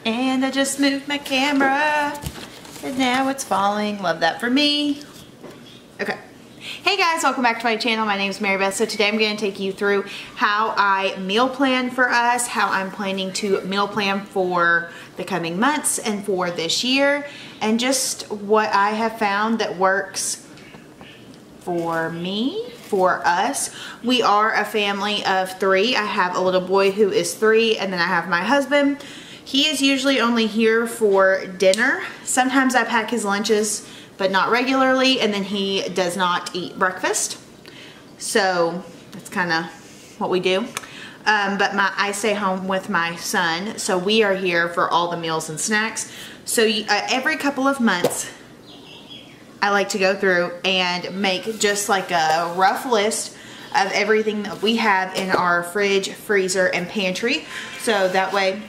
And I just moved my camera and now it's falling. Love that for me. Okay. Hey guys, welcome back to my channel. My name is Mary Beth. So today I'm going to take you through how I meal plan for us, how I'm planning to meal plan for the coming months and for this year, and just what I have found that works for me, for us. We are a family of 3. I have a little boy who is 3, and then I have my husband. He is usually only here for dinner. Sometimes I pack his lunches, but not regularly, and then he does not eat breakfast. So that's kind of what we do. But I stay home with my son, so we are here for all the meals and snacks. So every couple of months, I like to go through and make just like a rough list of everything that we have in our fridge, freezer, and pantry. So that way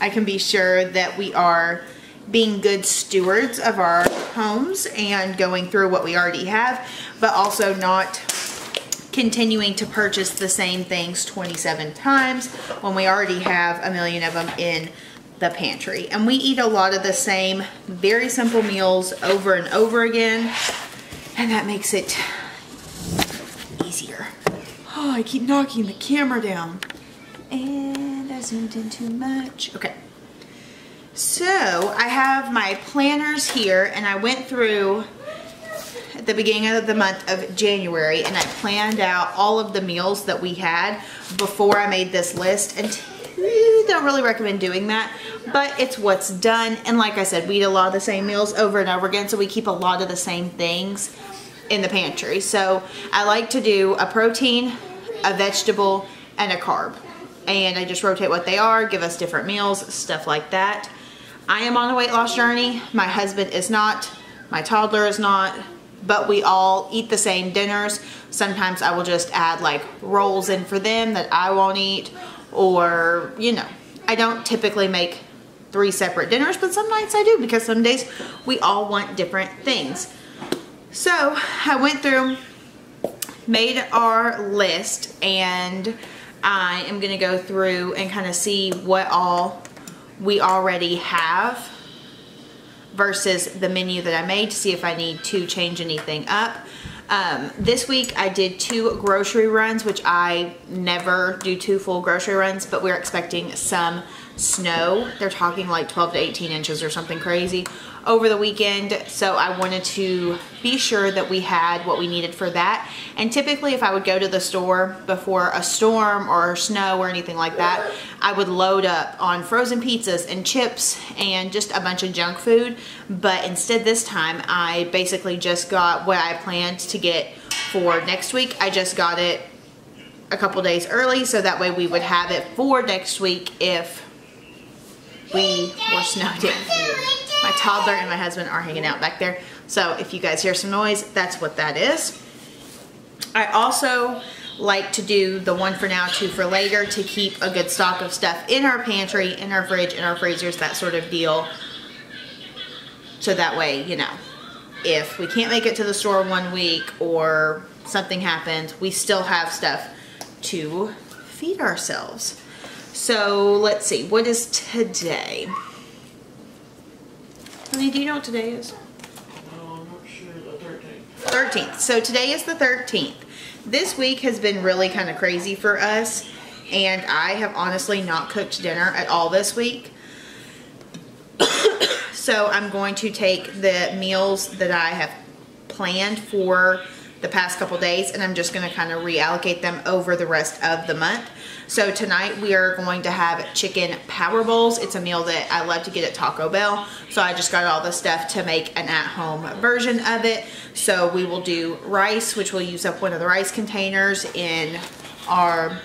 I can be sure that we are being good stewards of our homes and going through what we already have, but also not continuing to purchase the same things 27 times when we already have a million of them in the pantry. And we eat a lot of the same very simple meals over and over again, and that makes it easier. Oh, I keep knocking the camera down. And I zoomed in too much. Okay. So I have my planners here, and I went through at the beginning of the month of January and I planned out all of the meals that we had before I made this list. And don't really recommend doing that, but it's what's done. And like I said, we eat a lot of the same meals over and over again, so we keep a lot of the same things in the pantry. So I like to do a protein, a vegetable, and a carb. And I just rotate what they are, give us different meals, stuff like that. I am on a weight loss journey. My husband is not. My toddler is not. But we all eat the same dinners. Sometimes I will just add like rolls in for them that I won't eat. Or, you know, I don't typically make 3 separate dinners, but some nights I do, because some days we all want different things. So I went through, made our list, and I am going to go through and kind of see what all we already have versus the menu that I made to see if I need to change anything up. This week I did 2 grocery runs, which I never do 2 full grocery runs, but we're expecting some snow. They're talking like 12 to 18 inches or something crazy over the weekend, so I wanted to be sure that we had what we needed for that. And typically if I would go to the store before a storm or snow or anything like that, I would load up on frozen pizzas and chips and just a bunch of junk food. But instead this time I basically just got what I planned to get for next week. I just got it a couple days early, so that way we would have it for next week if we were snowed in. My toddler and my husband are hanging out back there, so if you guys hear some noise, that's what that is. I also like to do the 1 for now, 2 for later, to keep a good stock of stuff in our pantry, in our fridge, in our freezers, that sort of deal. So that way, you know, if we can't make it to the store 1 week or something happens, we still have stuff to feed ourselves. So let's see, what is today? Honey, do you know what today is? No, I'm not sure. The 13th. 13th. So today is the 13th. This week has been really kind of crazy for us, and I have honestly not cooked dinner at all this week. So I'm going to take the meals that I have planned for the past couple days, and I'm just going to kind of reallocate them over the rest of the month. So tonight we are going to have chicken power bowls. It's a meal that I love to get at Taco Bell, so I just got all the stuff to make an at-home version of it. So we will do rice, which will use up one of the rice containers in our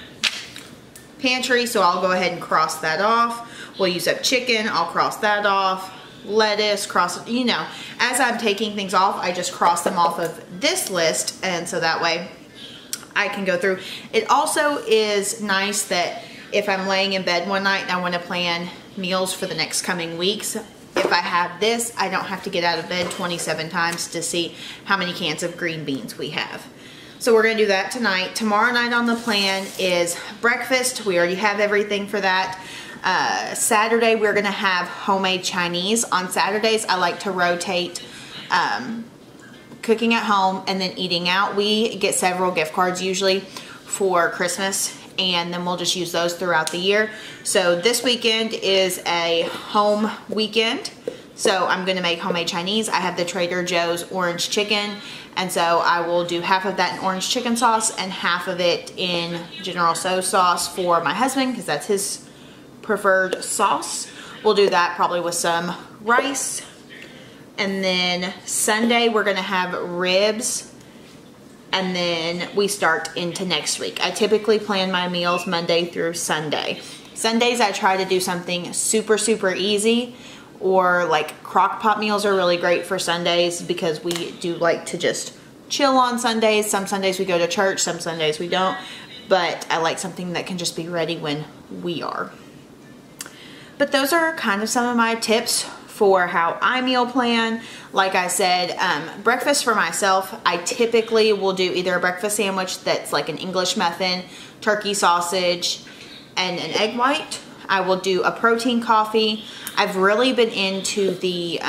pantry, so I'll go ahead and cross that off. We'll use up chicken, I'll cross that off. Lettuce, cross, you know, as I'm taking things off, I just cross them off of this list, and so that way I can go through. It also is nice that if I'm laying in bed one night and I want to plan meals for the next coming weeks, if I have this, I don't have to get out of bed 27 times to see how many cans of green beans we have. So we're gonna do that tonight. Tomorrow night on the plan is breakfast. We already have everything for that. Saturday we're gonna have homemade Chinese. On Saturdays I like to rotate cooking at home and then eating out. We get several gift cards usually for Christmas, and then we'll just use those throughout the year. So this weekend is a home weekend. So I'm gonna make homemade Chinese. I have the Trader Joe's orange chicken, and so I will do half of that in orange chicken sauce and half of it in General Tso's sauce for my husband, because that's his preferred sauce. We'll do that probably with some rice. And then Sunday we're gonna have ribs, and then we start into next week. I typically plan my meals Monday through Sunday. Sundays I try to do something super, super easy, or like crock pot meals are really great for Sundays because we do like to just chill on Sundays. Some Sundays we go to church, some Sundays we don't, but I like something that can just be ready when we are. But those are kind of some of my tips for how I meal plan. Like I said, breakfast for myself, I typically will do either a breakfast sandwich that's like an English muffin, turkey sausage, and an egg white. I will do a protein coffee. I've really been into the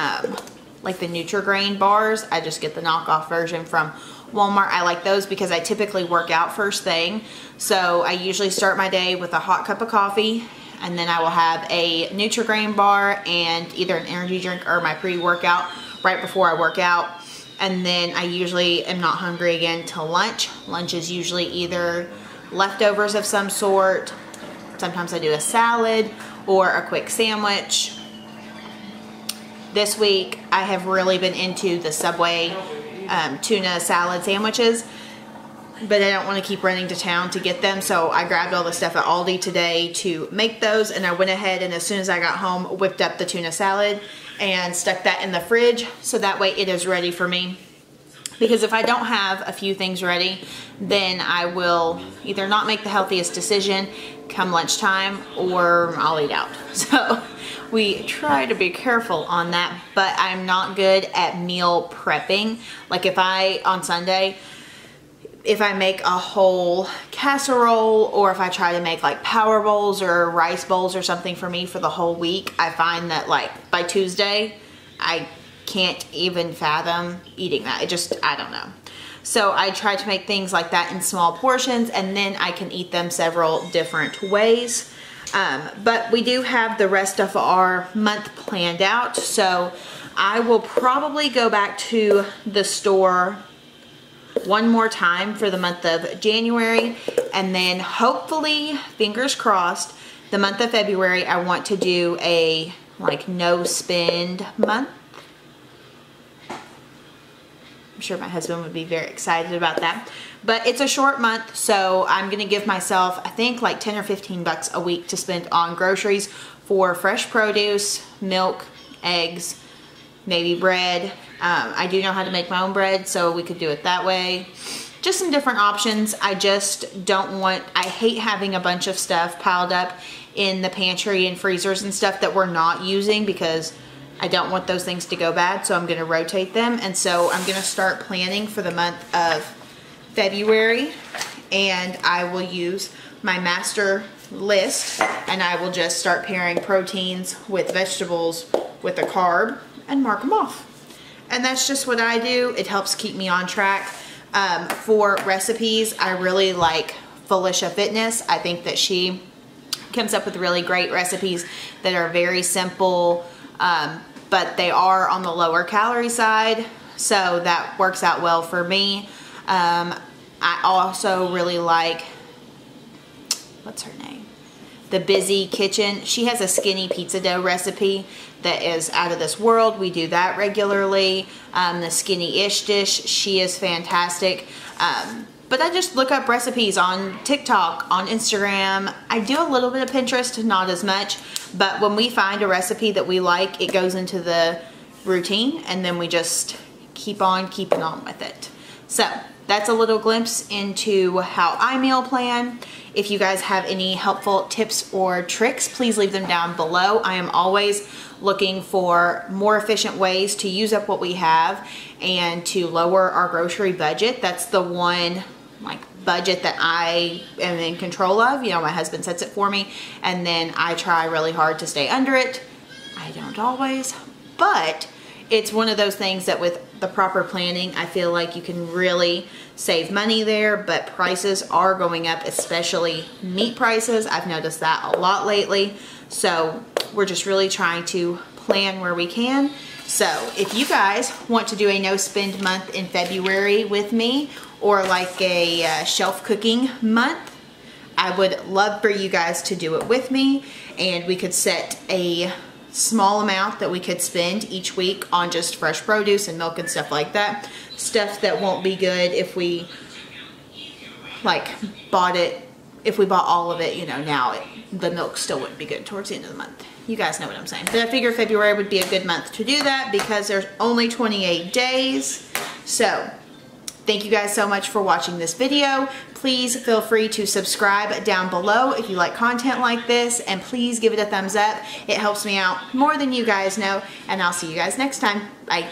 like the Nutri-Grain bars. I just get the knockoff version from Walmart. I like those because I typically work out first thing. So I usually start my day with a hot cup of coffee, and then I will have a Nutri-Grain bar and either an energy drink or my pre-workout right before I work out. And then I usually am not hungry again till lunch. Lunch is usually either leftovers of some sort. Sometimes I do a salad or a quick sandwich. This week I have really been into the Subway tuna salad sandwiches, but I don't want to keep running to town to get them, so I grabbed all the stuff at Aldi today to make those, and I went ahead and as soon as I got home whipped up the tuna salad and stuck that in the fridge so that way it is ready for me. Because if I don't have a few things ready, then I will either not make the healthiest decision come lunchtime, or I'll eat out. So we try to be careful on that, but I'm not good at meal prepping. Like if on Sunday, if I make a whole casserole, or if I try to make like power bowls or rice bowls or something for me for the whole week, I find that like by Tuesday, I can't even fathom eating that. I don't know. So I try to make things like that in small portions, and then I can eat them several different ways. But we do have the rest of our month planned out. So I will probably go back to the store one more time for the month of January, and then hopefully, fingers crossed, the month of February I want to do a like no spend month. I'm sure my husband would be very excited about that, but it's a short month, so I'm gonna give myself I think like 10 or 15 bucks a week to spend on groceries for fresh produce, milk, eggs, maybe bread. I do know how to make my own bread, so we could do it that way. Just some different options. I just don't want, I hate having a bunch of stuff piled up in the pantry and freezers and stuff that we're not using, because I don't want those things to go bad, so I'm gonna rotate them. And so I'm gonna start planning for the month of February, and I will use my master list, and I will just start pairing proteins with vegetables with a carb and mark them off. And that's just what I do. It helps keep me on track. For recipes, I really like Felicia Fitness. I think that she comes up with really great recipes that are very simple, but they are on the lower calorie side, so that works out well for me. I also really like, what's her name? The Busy Kitchen. She has a skinny pizza dough recipe that is out of this world. We do that regularly. The Skinny-ish dish, she is fantastic. But I just look up recipes on TikTok, on Instagram. I do a little bit of Pinterest, not as much, but when we find a recipe that we like, it goes into the routine, and then we just keep on keeping on with it. So that's a little glimpse into how I meal plan. If you guys have any helpful tips or tricks, please leave them down below. I am always looking for more efficient ways to use up what we have and to lower our grocery budget. That's the one like budget that I am in control of. You know, my husband sets it for me, and then I try really hard to stay under it. I don't always, but it's one of those things that with the proper planning, I feel like you can really save money there, but prices are going up, especially meat prices. I've noticed that a lot lately. So we're just really trying to plan where we can. So if you guys want to do a no spend month in February with me, or like a shelf cooking month, I would love for you guys to do it with me, and we could set a small amount that we could spend each week on just fresh produce and milk and stuff like that. Stuff that won't be good if we like bought it, if we bought all of it, you know, now the milk still wouldn't be good towards the end of the month. You guys know what I'm saying. But I figure February would be a good month to do that because there's only 28 days. So thank you guys so much for watching this video. Please feel free to subscribe down below if you like content like this, and please give it a thumbs up. It helps me out more than you guys know, and I'll see you guys next time. Bye.